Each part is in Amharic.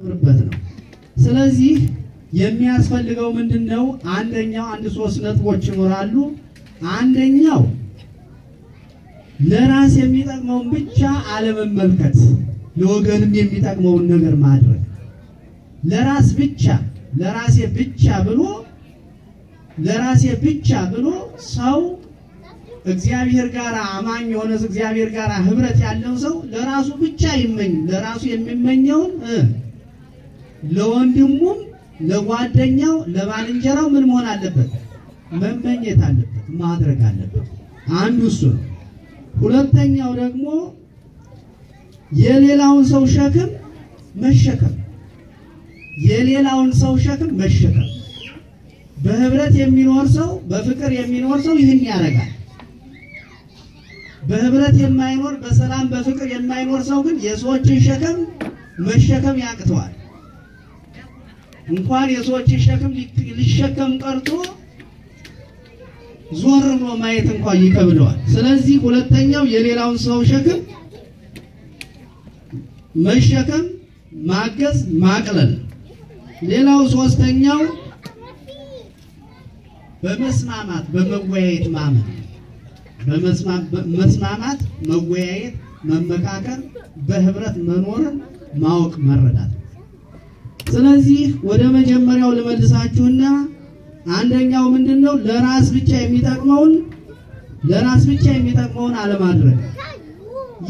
ነው ስለዚህ የሚያስፈልገው ምንድነው አንደኛው አንድ ሶስት ነጥቦች ይኖራሉ አንደኛው ለራስ የሚጠቅመውን ብቻ አለመመልከት ለወገንም የሚጠቅመውን ነገር ማድረግ ለራስ ብቻ ለራሴ ብቻ ብሎ ሰው እግዚአብሔር ጋር አማኝ ሆነ እግዚአብሔር ጋር ህብረት ያለው ሰው ለራሱ ብቻ ይመኝ ለራሱ የሚመኘውን ለወንድሙም ለጓደኛው ለባልንጀራው ምን መሆን አለበት መመኘት አለበት ማድረግ አለበት አንዱ እሱ ሁለተኛው ደግሞ የሌላውን ሰው ሸክም መሸከም በህብረት የሚኖር ሰው በፍቅር የሚኖር ሰው ይህን ያደርጋል በህብረት የማይኖር በሰላም በፍቅር የማይኖር ሰው ግን የሰዎችን ሸክም መሸከም ያቅተዋል እንኳን የሰዎችን ሸክም ሊሸከም ቀርቶ ዞር ብሎ ማየት እንኳን ይከብደዋል ስለዚህ ሁለተኛው የሌላውን ሰው ሸክም መሸከም ማገዝ ማቅለል ሌላው ሶስተኛው በመስማማት በመወያየት ማመን በመስማማት መወያየት መመካከር በህብረት መኖርን ማወቅ መረዳት ስለዚህ ወደ መጀመሪያው ልመልሳችሁና አንደኛው ምንድነው ለራስ ብቻ የሚጠቅመውን አለማድረግ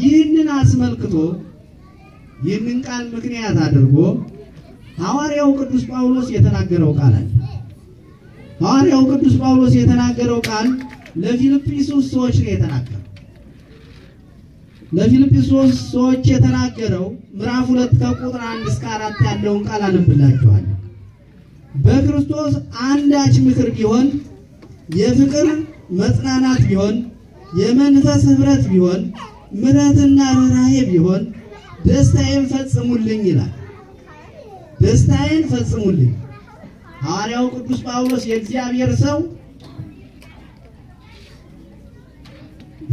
ይህንን አስመልክቶ ይህንን ቃል ምክንያት አድርጎ ሐዋርያው ቅዱስ ጳውሎስ የተናገረው ቃል አለ ሐዋርያው ቅዱስ ጳውሎስ የተናገረው ቃል ለፊልጵስዩስ ሰዎች ነው የተናገረው ለፊልጵስዩስ ሰዎች የተናገረው ምዕራፍ 2 ከቁጥር 1 እስከ 4 ያለውን ቃል አነብላችኋለሁ በክርስቶስ አንዳች ምክር ቢሆን የፍቅር መጽናናት ቢሆን የመንፈስ ህብረት ቢሆን ምሕረትና ርኅራኄ ቢሆን ደስታዬን ፈጽሙልኝ ይላል ደስታዬን ፈጽሙልኝ ሐዋርያው ቅዱስ ጳውሎስ የእግዚአብሔር ሰው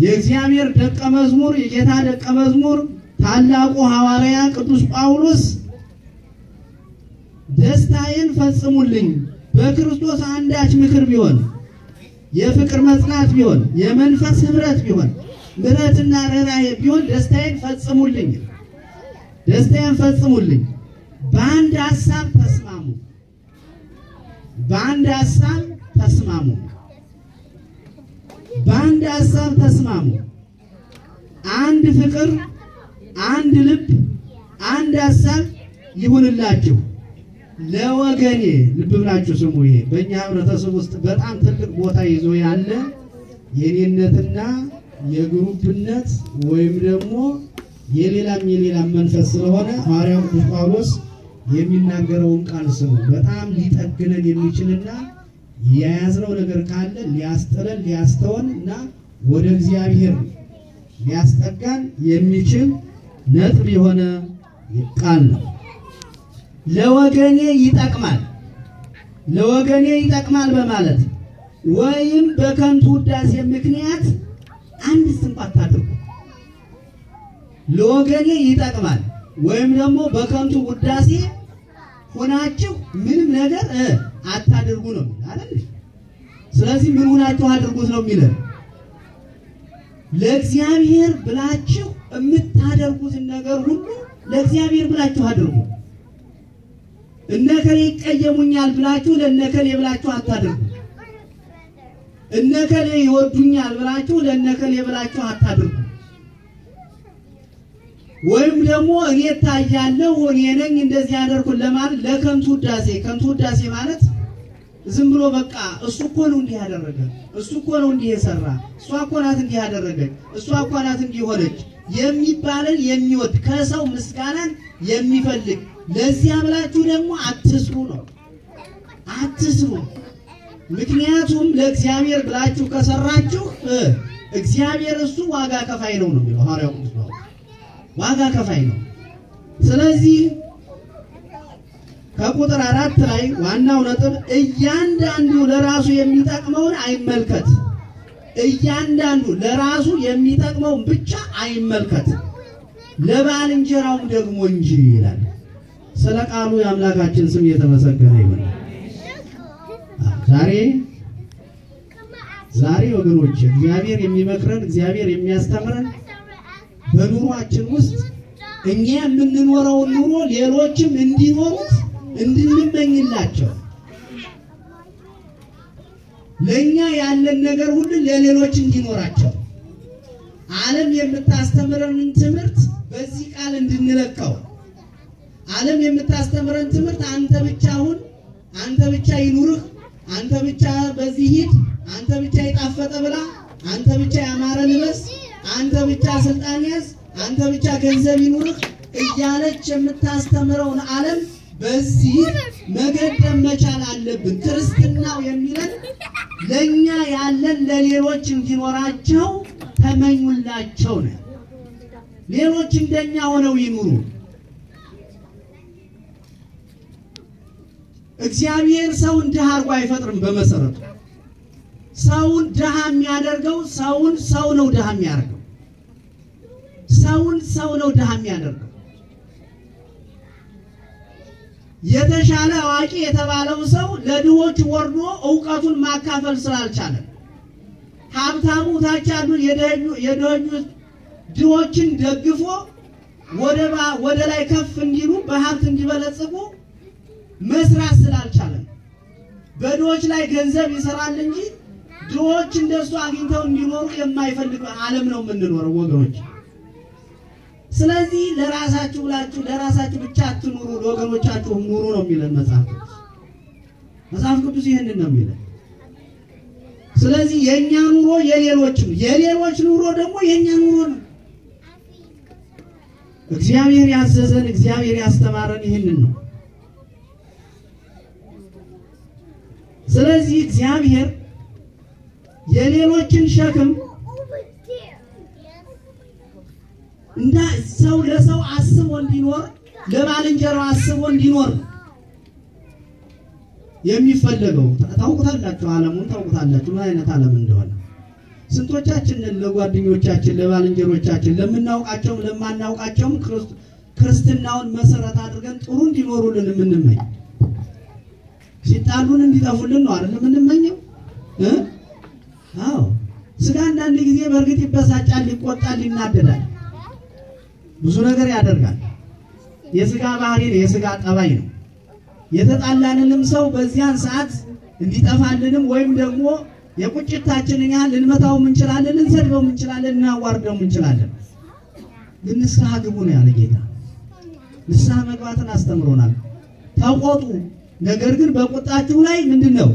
የእግዚአብሔር ደቀ መዝሙር የጌታ ደቀ መዝሙር ታላቁ ሐዋርያ ቅዱስ ጳውሎስ ደስታዬን ፈጽሙልኝ በክርስቶስ አንዳች ምክር ቢሆን የፍቅር መጽናት ቢሆን የመንፈስ ህብረት ቢሆን ምሕረትና ርኅራኄ ቢሆን ደስታዬን ፈጽሙልኝ በአንድ ሐሳብ ተስማሙ አንድ ፍቅር አንድ ልብ አንድ ሐሳብ ይሁንላችሁ ለወገኔ ልብ ብላችሁ ስሙ ይሄ በእኛ ህብረተሰብ ውስጥ በጣም ትልቅ ቦታ ይዞ ያለ የኔነትና የግሩፕነት ወይም ደግሞ የሌላም መንፈስ ስለሆነ ሐዋርያው ቅዱስ ጳውሎስ የሚናገረውን ቃል ስሙ በጣም ሊጠግነን የሚችልና ያያዝነው ነገር ካለ ሊያስጥለን ሊያስተውንና ወደ እግዚአብሔር ሊያስጠጋን የሚችል ነጥብ የሆነ ቃል ነው ለወገኔ ይጠቅማል በማለት ወይም በከንቱ ውዳሴ ምክንያት አንድ ስንኳን አታድርጉ ለወገኔ ይጠቅማል ወይም ደግሞ በከንቱ ውዳሴ ሆናችሁ ምንም ነገር አታድርጉ ነው አይደል ስለዚህ ምን ሆናችሁ አድርጉት ነው የሚለው ለእግዚአብሔር ብላችሁ የምታደርጉት ነገር ሁሉ ለእግዚአብሔር ብላችሁ አድርጉ እነከሌ ይቀየሙኛል ብላችሁ ለነከሌ ብላችሁ አታድርጉ እነከሌ ይወዱኛል ብላችሁ ለነከሌ ብላችሁ አታድርጉ ወይም ደግሞ እኔ ታያለሁ እኔ ነኝ እንደዚህ ያደርኩ ለማለት ለከንቱ ውዳሴ ማለት ዝም ብሎ በቃ እሱ እኮ ነው እንዲህ ያደረገ እሱ እኮ ነው እንዲህ የሰራ እሷ እኮ ናት እንዲህ ያደረገች እሷ እኮ ናት እንዲህ ሆነች የሚባልን የሚወድ ከሰው ምስጋናን የሚፈልግ ለዚህ አምላችሁ ደግሞ አትስሩ ምክንያቱም ለእግዚአብሔር ብላችሁ ከሰራችሁ እግዚአብሔር እሱ ዋጋ ከፋይ ነው የሚለው ሐዋርያው ቅዱስ ጳውሎስ ዋጋ ከፋይ ነው ስለዚህ ከቁጥር 4 ላይ ዋናው ነጥብ እያንዳንዱ ለራሱ የሚጠቅመውን አይመልከት እያንዳንዱ ለራሱ የሚጠቅመውን ብቻ አይመልከት ለባልንጀራው ደግሞ እንጂ ይላል ስለቃሉ የአምላካችን ስም የተመሰገነ ይሁን። ዛሬ ወገኖች እግዚአብሔር የሚመክረን እግዚአብሔር የሚያስተምረን በኑሯችን ውስጥ እኛ የምንኖረው ኑሮ ሌሎችም እንዲኖሩት እንድንመኝላቸው ለኛ ያለን ነገር ሁሉ ለሌሎች እንዲኖራቸው ዓለም የምታስተምረንን ትምህርት በዚህ ቃል እንድንለቀው ዓለም የምታስተምረን ትምህርት አንተ ብቻ ሁን አንተ ብቻ ይኑርህ አንተ ብቻ በዚህ ሂድ አንተ ብቻ ይጣፈጠ ብላ አንተ ብቻ ያማረ ልበስ አንተ ብቻ ስልጣን ያዝ አንተ ብቻ ገንዘብ ይኑርህ እያለች የምታስተምረውን ዓለም በዚህ መገደም መቻል አለብን። ክርስትናው የሚለን ለኛ ያለን ለሌሎች እንዲኖራቸው ተመኙላቸው ነው። ሌሎች እንደኛ ሆነው ይኑሩ። እግዚአብሔር ሰውን ድሃ አድርጎ አይፈጥርም። በመሰረቱ ሰውን ድሃ የሚያደርገው ሰው ነው ድሃ የሚያደርገው ሰው ነው ድሃ የሚያደርገው። የተሻለ አዋቂ የተባለው ሰው ለድሆች ወርዶ ዕውቀቱን ማካፈል ስላልቻለ ሀብታሙ ታች ያሉ ድሆችን ደግፎ ወደ ላይ ከፍ እንዲሉ በሀብት እንዲበለጽጉ መስራት ስላልቻለ በድሆች ላይ ገንዘብ ይሰራል እንጂ ድሆች እንደሱ አግኝተው እንዲኖሩ የማይፈልግ ዓለም ነው የምንኖረው ወገኖች። ስለዚህ ለራሳችሁ ብላችሁ ለራሳችሁ ብቻ አትኑሩ ለወገኖቻችሁ ኑሩ ነው የሚለን መጽሐፍ ቅዱስ ይሄንን ነው የሚለን። ስለዚህ የኛ ኑሮ የሌሎች ኑሮ ደግሞ የኛ ኑሮ ነው። እግዚአብሔር ያዘዘን እግዚአብሔር ያስተማረን ይሄንን ነው። ስለዚህ እግዚአብሔር የሌሎችን ሸክም እንዳ ሰው ለሰው አስቦ እንዲኖር ለባልንጀራው አስቦ እንዲኖር የሚፈልገው ታውቁታላችሁ። ዓለሙን ታውቁታላችሁ ምን አይነት ዓለም እንደሆነ። ስንቶቻችን ለጓደኞቻችን ለባልንጀሮቻችን ለምናውቃቸውም ለማናውቃቸውም ክርስትናውን መሰረት አድርገን ጥሩ እንዲኖሩልን የምንመኝ ሲጣሉን እንዲጠፉልን ነው አይደል የምንመኘው? አዎ ስጋ አንዳንድ ጊዜ በርግጥ ይበሳጫል ይቆጣል ይናደዳል ብዙ ነገር ያደርጋል። የስጋ ባህሪ ነው የስጋ ጠባይ ነው። የተጣላንንም ሰው በዚያን ሰዓት እንዲጠፋልንም ወይም ደግሞ የቁጭታችንን ያህል ልንመታው እንችላለን ልንሰድበው እንችላለን እናዋርደው እንችላለን። ግን ንስሐ ግቡ ነው ያለ ጌታ። ንስሐ መግባትን አስተምሮናል። ተቆጡ ነገር ግን በቁጣችሁ ላይ ምንድነው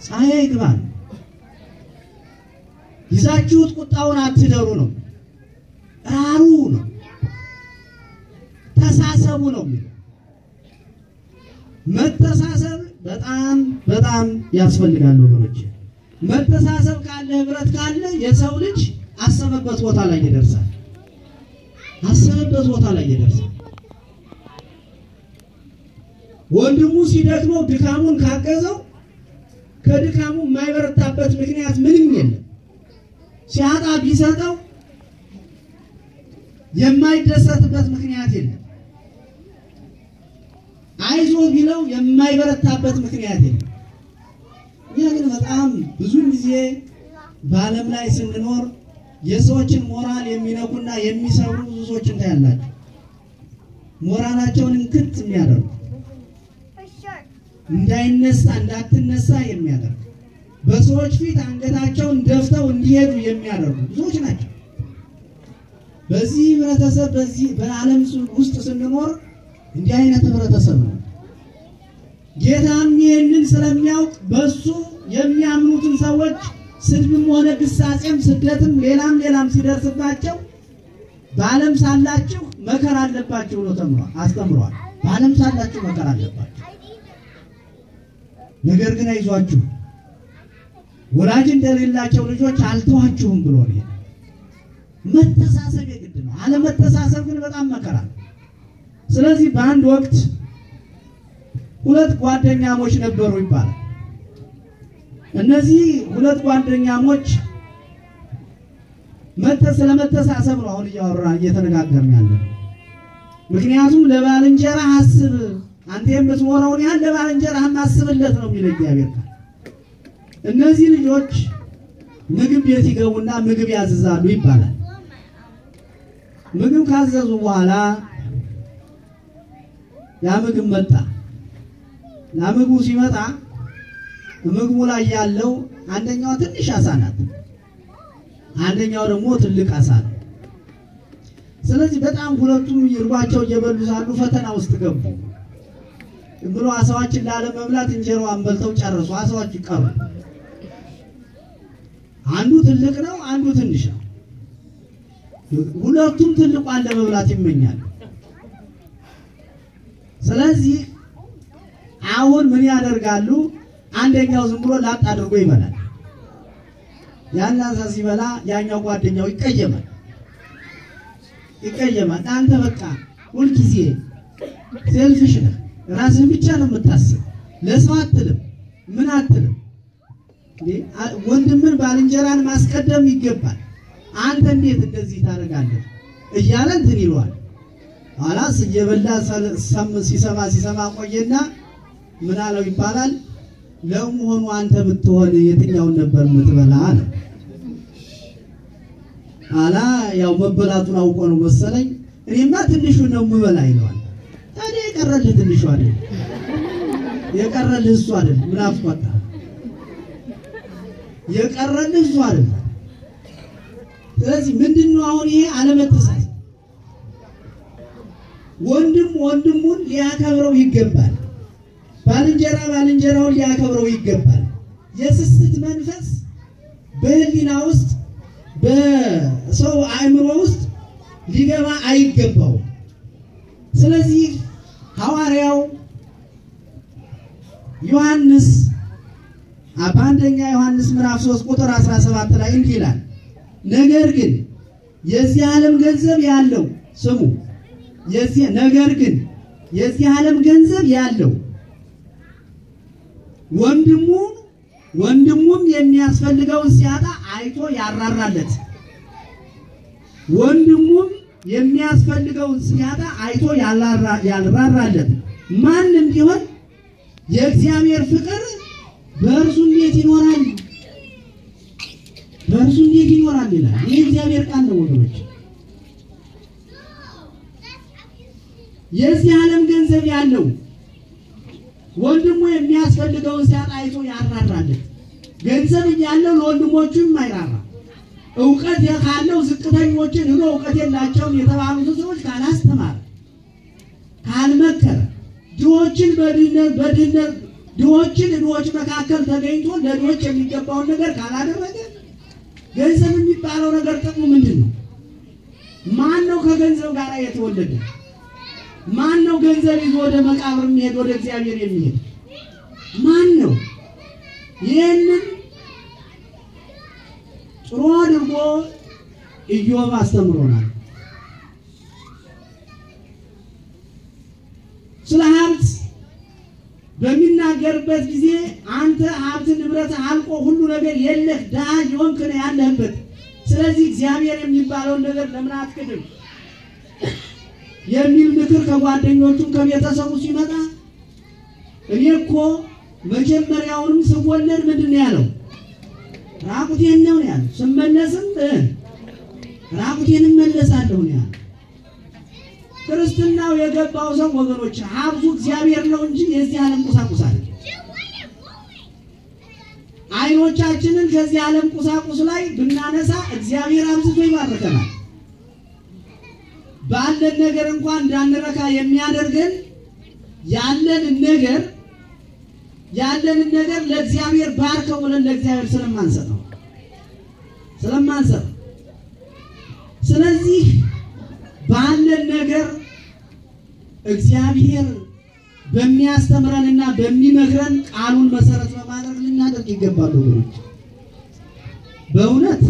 ፀሐይ ይግባል። ይዛችሁት ቁጣውን አትደሩ ነው ራሩ ነው ተሳሰቡ ነው። መተሳሰብ በጣም ያስፈልጋል ወገኖች። መተሳሰብ ካለ ህብረት ካለ የሰው ልጅ አሰበበት ቦታ ላይ ይደርሳል። ወንድሙ ሲደክመው ድካሙን ካገዘው ከድካሙ የማይበረታበት ምክንያት ምንም የለም። ሲያጣ ቢሰጠው የማይደሰትበት ምክንያት የለም። አይዞ ቢለው የማይበረታበት ምክንያት የለም። ግን በጣም ብዙ ጊዜ በዓለም ላይ ስንኖር የሰዎችን ሞራል የሚነኩና የሚሰብሩ ብዙ ሰዎች እንዳያላችሁ ሞራላቸውን እንክት የሚያደርጉ እንዳትነሳ የሚያደርጉ በሰዎች ፊት አንገታቸውን ደፍተው እንዲሄዱ የሚያደርጉ ብዙዎች ናቸው። በዚህ ህብረተሰብ በዚህ በዓለም ውስጥ ስንኖር እንዲህ አይነት ህብረተሰብ ነው። ጌታም ይሄንን ስለሚያውቅ በሱ የሚያምኑትን ሰዎች ስድብም ሆነ ግሳጼም ስደትም ሌላም ሲደርስባቸው በዓለም ሳላችሁ መከራ አለባችሁ ብሎ አስተምሯል። በዓለም ሳላችሁ መከራ አለባችሁ ነገር ግን አይዟችሁ ወላጅ እንደሌላቸው ልጆች አልተዋችሁም ብሎ ነው። መተሳሰብ የግድ ነው። አለመተሳሰብ ግን በጣም መከራ። ስለዚህ በአንድ ወቅት ሁለት ጓደኛሞች ነበሩ ይባላል። እነዚህ ሁለት ጓደኛሞች ስለመተሳሰብ ነው አሁን እየተነጋገርን ያለነው። ምክንያቱም ለባልንጀራ አስብ አንተ የምትኖረውን ያህል ለባልንጀራህ ማስብለት ነው የሚለው እግዚአብሔር ቃል። እነዚህ ልጆች ምግብ ቤት ይገቡና ምግብ ያዝዛሉ ይባላል። ምግብ ካዘዙ በኋላ ያ ምግብ መጣ። ምግቡ ሲመጣ ምግቡ ላይ ያለው አንደኛው ትንሽ አሳ ናት፣ አንደኛው ደግሞ ትልቅ አሳ ነው። ስለዚህ በጣም ሁለቱም ይርባቸው እየበሉ ሳሉ ፈተና ውስጥ ገቡ። ብሎ አሳዎችን ላለመብላት እንጀራውን በልተው ጨረሱ። አሳዎች ቀሩ። አንዱ ትልቅ ነው፣ አንዱ ትንሽ ነው። ሁለቱም ትልቋን ለመብላት ይመኛሉ። ስለዚህ አሁን ምን ያደርጋሉ? አንደኛው ዝም ብሎ ላጥ አድርጎ ይበላል። ያን አሳ ሲበላ ያኛው ጓደኛው ይቀየማል። አንተ በቃ ሁሉ ጊዜ ሴልፊሽ ነህ፣ ራስህን ብቻ ነው የምታስብ፣ ለሰው አትልም፣ ምን አትልም። ወንድምን ባልንጀራን ማስቀደም ይገባል። አንተ እንዴት እንደዚህ ታደርጋለህ እያለ እንትን ይሏል። አላስ እየበላ ሲሰማ ቆየና ምን አለው ይባላል? ለመሆኑ አንተ ብትሆን የትኛውን ነበር የምትበላ አለ። አላ ያው መበላቱን አውቆ ነው መሰለኝ እኔማ ትንሹን ነው የምበላ ይለዋል። ታዲያ የቀረልህ ትንሹ አይደል? የቀረልህ እሱ አይደል? ምን አፍቆታ የቀረልህ እሱ አይደል? ስለዚህ ምንድነው አሁን ይሄ አለመተሳሰብ? ወንድም ወንድሙን ሊያከብረው ይገባል። ባልንጀራ ባልንጀራውን ሊያከብረው ይገባል። የስስት መንፈስ በህሊና ውስጥ በሰው አእምሮ ውስጥ ሊገባ አይገባው። ስለዚህ ሐዋርያው ዮሐንስ በአንደኛ ዮሐንስ ምዕራፍ 3 ቁጥር 17 ላይ እንዲህ ይላል፣ ነገር ግን የዚህ ዓለም ገንዘብ ያለው ስሙ ነገር ግን የዚህ ዓለም ገንዘብ ያለው ወንድሙም የሚያስፈልገውን ሲያጣ አይቶ ያራራለት። ወንድሙም የሚያስፈልገውን ሲያጣ አይቶ ያራራለት ማንም ቢሆን የእግዚአብሔር ፍቅር በእርሱ እንዴት ይኖራል? በእርሱ እንዴት ይኖራል ይላል። ይህ እግዚአብሔር ቃል ነው ወገኖች። የዚህ ዓለም ገንዘብ ያለው ወንድሙ የሚያስፈልገውን ሲያጣ አይቶ ያራራለት። ገንዘብ ያለው ለወንድሞቹ የማይራራ ዕውቀት ያለው ዝቅተኞችን ሆኖ ዕውቀት የላቸውም የተባሉት ሰዎች ካላስተማረ ካልመከረ ድሆች መካከል ተገኝቶ ለድሆች የሚገባውን ነገር ካላደረገ ገንዘብ የሚባለው ነገር ጥቅሙ ምንድነው? ማን ነው ከገንዘብ ጋር የተወለደ? ማን ነው ገንዘብ ይዞ ወደ መቃብር የሚሄድ ወደ እግዚአብሔር የሚሄድ? ማን ነው? ይሄንን ጥሩ አድርጎ ኢዮብ አስተምሮናል። ስለ ሀብት በሚናገርበት ጊዜ አንተ ሀብት ንብረት አልቆ ሁሉ ነገር የለህ ደሃ የሆንክ ነው ያለህበት። ስለዚህ እግዚአብሔር የሚባለውን ነገር ለምን አትክድም የሚል ምክር ከጓደኞቹም ከቤተሰቡ ሲመጣ እኔ እኮ መጀመሪያውንም ስወለድ ምንድነው ያለው? ራቁቴን ነው ያለው። ስመለስም ራቁቴን መለሳለሁ ነው ያለው። ክርስትናው የገባው ሰው ወገኖች ሀብቱ እግዚአብሔር ነው እንጂ የዚህ ዓለም ቁሳቁስ አይደለም። አይኖቻችንን ከዚህ ዓለም ቁሳቁስ ላይ ብናነሳ እግዚአብሔር አብዝቶ ይባርከናል። ባለን ነገር እንኳን እንዳንረካ የሚያደርገን ያለንን ነገር ለእግዚአብሔር ባርከው ብለን ለእግዚአብሔር ስለማንሰጥ ስለዚህ ባለን ነገር እግዚአብሔር በሚያስተምረንና በሚመክረን ቃሉን መሰረት በማድረግ ልናደርግ ይገባል ወገኖች። በእውነት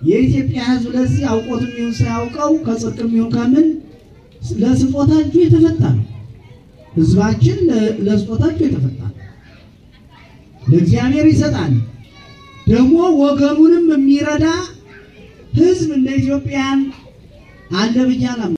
የኢትዮጵያ ሕዝብ ለዚህ አውቆትም ይሁን ሳያውቀው ከጽድቅም ይሁን ከምን ለስጦታቸው የተፈታ ነው። ሕዝባችን ለስጦታቸው የተፈታ ነው። ለእግዚአብሔር ይሰጣል። ደግሞ ወገኑንም የሚረዳ ሕዝብ እንደ ኢትዮጵያን አለ ብያለሁ።